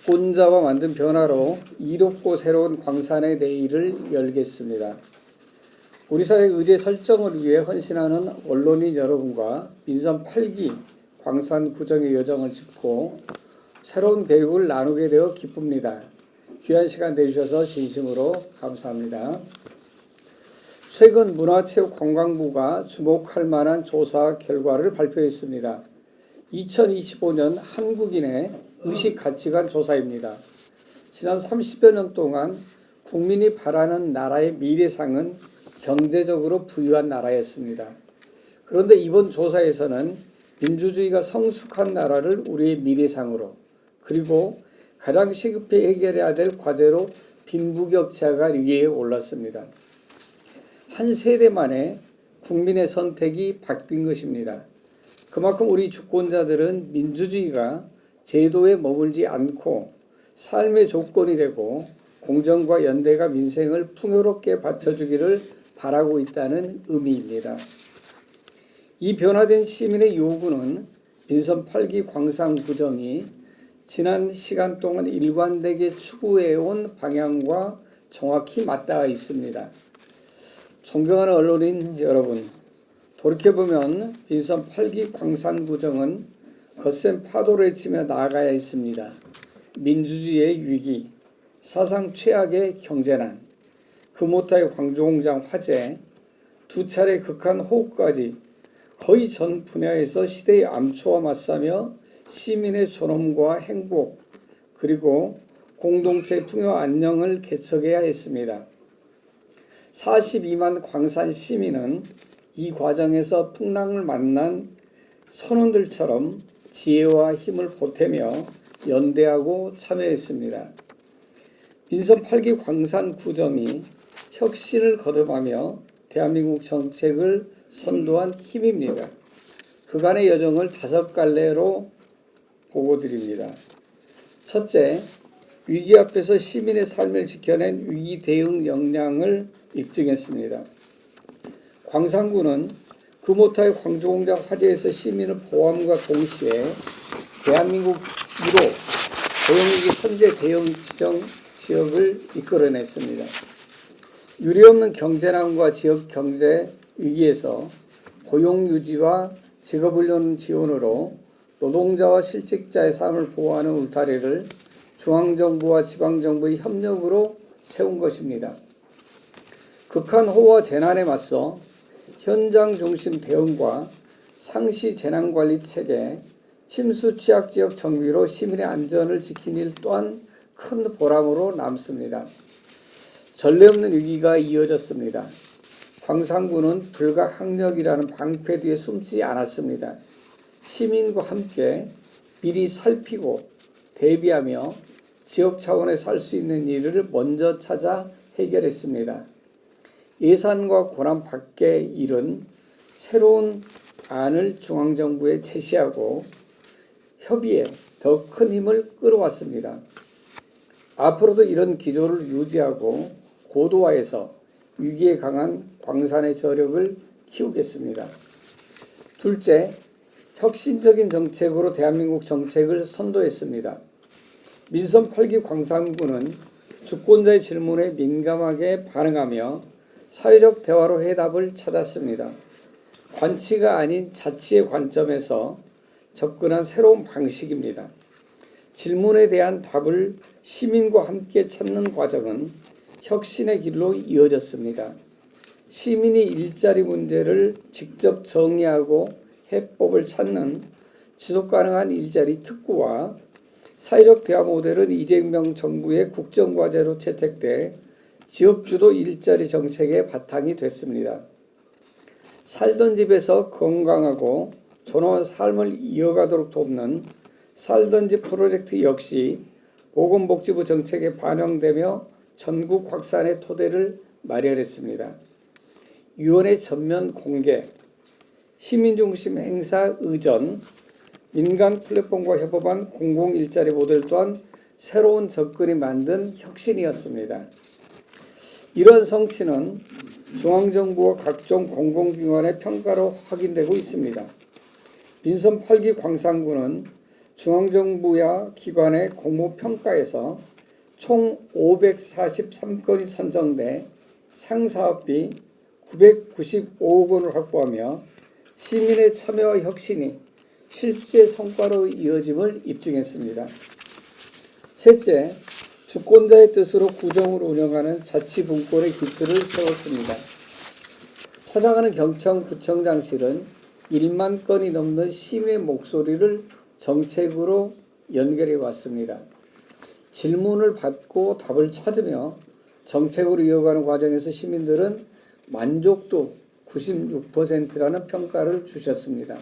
주권자와 만든 변화로 이롭고 새로운 광산의 내일을 열겠습니다. 우리 사회의 의제 설정을 위해 헌신하는 언론인 여러분과 민선 8기 광산 구정의 여정을 짚고 새로운 계획을 나누게 되어 기쁩니다. 귀한 시간 내주셔서 진심으로 감사합니다. 최근 문화체육관광부가 주목할 만한 조사 결과를 발표했습니다. 2025년 한국인의 의식가치관 조사입니다. 지난 30여 년 동안 국민이 바라는 나라의 미래상은 경제적으로 부유한 나라였습니다. 그런데 이번 조사에서는 민주주의가 성숙한 나라를 우리의 미래상으로, 그리고 가장 시급히 해결해야 될 과제로 빈부격차가 위에 올랐습니다. 한 세대 만에 국민의 선택이 바뀐 것입니다. 그만큼 우리 주권자들은 민주주의가 제도에 머물지 않고 삶의 조건이 되고 공정과 연대가 민생을 풍요롭게 받쳐주기를 바라고 있다는 의미입니다. 이 변화된 시민의 요구는 민선 8기 광산구정이 지난 시간 동안 일관되게 추구해온 방향과 정확히 맞닿아 있습니다. 존경하는 언론인 여러분, 돌이켜보면 민선 8기 광산구정은 거센 파도를 치며 나아가야 했습니다. 민주주의의 위기, 사상 최악의 경제난, 금오타의 광주공장 화재, 두 차례 극한 호우까지 거의 전 분야에서 시대의 암초와 맞서며 시민의 존엄과 행복, 그리고 공동체 풍요 안녕을 개척해야 했습니다. 42만 광산 시민은 이 과정에서 풍랑을 만난 선원들처럼 지혜와 힘을 보태며 연대하고 참여했습니다. 민선 8기 광산구정이 혁신을 거듭하며 대한민국 정책을 선도한 힘입니다. 그간의 여정을 5갈래로 보고 드립니다. 첫째, 위기 앞에서 시민의 삶을 지켜낸 위기 대응 역량을 입증했습니다. 광산구는 금오타의 광주공장 화재에서 시민을 보호함과 동시에 대한민국 1호 고용위기 선제 대응 지역을 이끌어냈습니다. 유례없는 경제난과 지역 경제 위기에서 고용 유지와 직업훈련 지원으로 노동자와 실직자의 삶을 보호하는 울타리를 중앙정부와 지방정부의 협력으로 세운 것입니다. 극한 호우와 재난에 맞서 현장 중심 대응과 상시 재난관리 체계, 침수 취약 지역 정비로 시민의 안전을 지킨 일 또한 큰 보람으로 남습니다. 전례 없는 위기가 이어졌습니다. 광산구는 불가항력이라는 방패 뒤에 숨지 않았습니다. 시민과 함께 미리 살피고 대비하며 지역 차원에서 할 수 있는 일을 먼저 찾아 해결했습니다. 예산과 권한 밖의 일은 새로운 안을 중앙정부에 제시하고 협의에 더 큰 힘을 끌어왔습니다. 앞으로도 이런 기조를 유지하고 고도화해서 위기에 강한 광산의 저력을 키우겠습니다. 둘째, 혁신적인 정책으로 대한민국 정책을 선도했습니다. 민선 8기 광산구는 주권자의 질문에 민감하게 반응하며 사회적 대화로 해답을 찾았습니다. 관치가 아닌 자치의 관점에서 접근한 새로운 방식입니다. 질문에 대한 답을 시민과 함께 찾는 과정은 혁신의 길로 이어졌습니다. 시민이 일자리 문제를 직접 정의하고 해법을 찾는 지속가능한 일자리 특구와 사회적 대화 모델은 이재명 정부의 국정과제로 채택돼 지역주도 일자리 정책의 바탕이 됐습니다. 살던 집에서 건강하고 존엄한 삶을 이어가도록 돕는 살던 집 프로젝트 역시 보건복지부 정책에 반영되며 전국 확산의 토대를 마련했습니다. 위원회 전면 공개, 시민중심 행사 의전, 민간 플랫폼과 협업한 공공일자리 모델 또한 새로운 접근이 만든 혁신이었습니다. 이러한 성취는 중앙정부와 각종 공공기관의 평가로 확인되고 있습니다. 민선 8기 광산구는 중앙정부야 기관의 공모평가에서 총 543건이 선정돼 상사업비 995억 원을 확보하며 시민의 참여와 혁신이 실제 성과로 이어짐을 입증했습니다. 셋째, 주권자의 뜻으로 구정을 운영하는 자치분권의 기틀을 세웠습니다. 찾아가는 경청 구청장실은 1만 건이 넘는 시민의 목소리를 정책으로 연결해 왔습니다. 질문을 받고 답을 찾으며 정책으로 이어가는 과정에서 시민들은 만족도 96%라는 평가를 주셨습니다.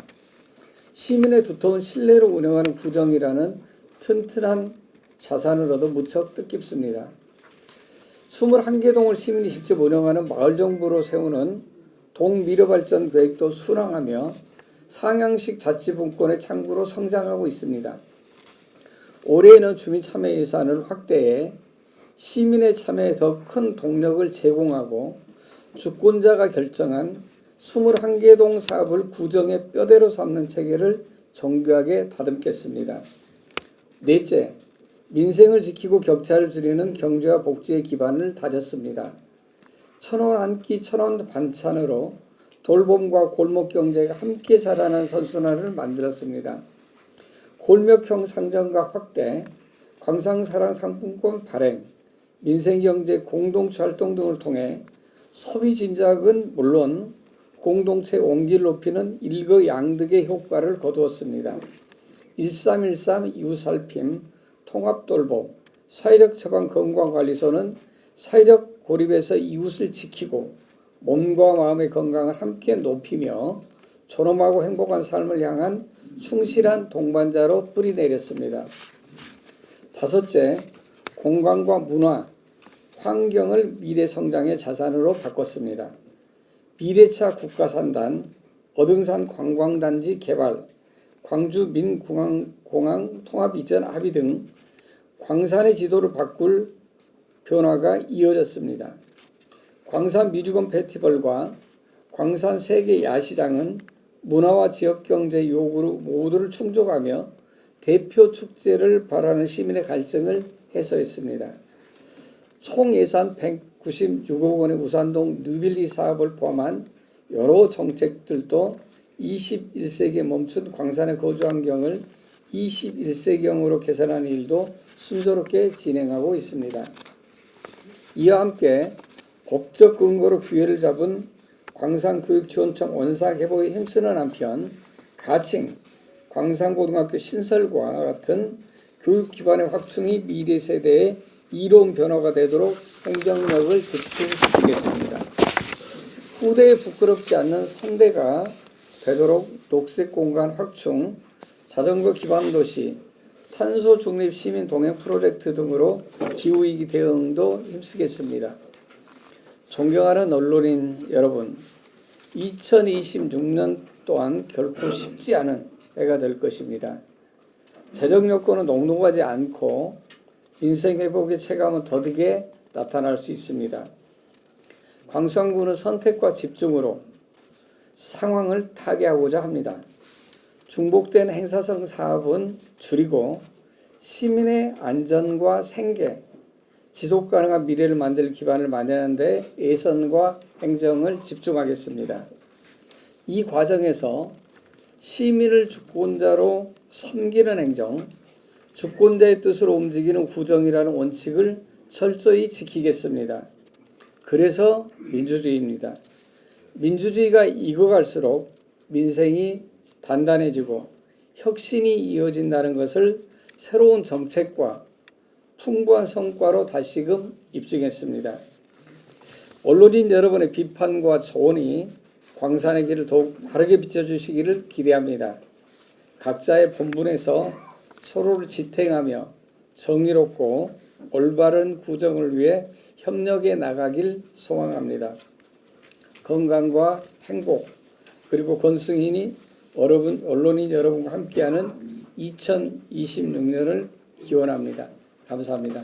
시민의 두터운 신뢰로 운영하는 구정이라는 튼튼한 자산을 얻어 무척 뜻깊습니다. 21개 동을 시민이 직접 운영하는 마을정부로 세우는 동미래발전 계획도 순항하며 상향식 자치분권의 창구로 성장하고 있습니다. 올해에는 주민참여 예산을 확대해 시민의 참여에 더 큰 동력을 제공하고 주권자가 결정한 21개 동 사업을 구정의 뼈대로 삼는 체계를 정교하게 다듬겠습니다. 넷째, 민생을 지키고 격차를 줄이는 경제와 복지의 기반을 다졌습니다. 1,000원 한 끼 1,000원 반찬으로 돌봄과 골목 경제가 함께 자라는 선순환을 만들었습니다. 골목형 상점가 확대, 광상사랑 상품권 발행, 민생경제 공동체 활동 등을 통해 소비 진작은 물론 공동체 온기를 높이는 일거양득의 효과를 거두었습니다. 1313 이웃살핌, 통합돌봄, 사회적 처방 건강관리소는 사회적 고립에서 이웃을 지키고 몸과 마음의 건강을 함께 높이며 존엄하고 행복한 삶을 향한 충실한 동반자로 뿌리내렸습니다. 다섯째, 공간과 문화, 환경을 미래성장의 자산으로 바꿨습니다. 미래차 국가산단, 어등산 관광단지 개발, 광주 민공항 통합 이전 합의 등 광산의 지도를 바꿀 변화가 이어졌습니다. 광산 뮤지엄 페스티벌과 광산 세계 야시장은 문화와 지역경제 요구를 모두를 충족하며 대표 축제를 바라는 시민의 갈증을 해소했습니다. 총 예산 196억 원의 우산동 뉴빌리 사업을 포함한 여러 정책들도 21세기에 멈춘 광산의 거주 환경을 21세기형으로 개선하는 일도 순조롭게 진행하고 있습니다. 이와 함께 법적 근거로 기회를 잡은 광산교육지원청 원사 개보에 힘쓰는 한편 가칭 광산고등학교 신설과 같은 교육기반의 확충이 미래 세대의 이로운 변화가 되도록 행정력을 집중시키겠습니다. 후대에 부끄럽지 않는 선대가 되도록 녹색공간 확충, 자전거 기반 도시, 탄소 중립 시민 동행 프로젝트 등으로 기후위기 대응도 힘쓰겠습니다. 존경하는 언론인 여러분, 2026년 또한 결코 쉽지 않은 해가 될 것입니다. 재정 여건은 녹록하지 않고 민생 회복의 체감은 더디게 나타날 수 있습니다. 광산구는 선택과 집중으로 상황을 타개하고자 합니다. 중복된 행사성 사업은 줄이고 시민의 안전과 생계, 지속가능한 미래를 만들 기반을 마련하는 데 예산과 행정을 집중하겠습니다. 이 과정에서 시민을 주권자로 섬기는 행정, 주권자의 뜻으로 움직이는 구정이라는 원칙을 철저히 지키겠습니다. 그래서 민주주의입니다. 민주주의가 익어갈수록 민생이 단단해지고 혁신이 이어진다는 것을 새로운 정책과 풍부한 성과로 다시금 입증했습니다. 언론인 여러분의 비판과 조언이 광산의 길을 더욱 바르게 비춰주시기를 기대합니다. 각자의 본분에서 서로를 지탱하며 정의롭고 올바른 구정을 위해 협력해 나가길 소망합니다. 건강과 행복 그리고 건승인이 언론인 여러분과 함께하는 2026년을 기원합니다. 감사합니다.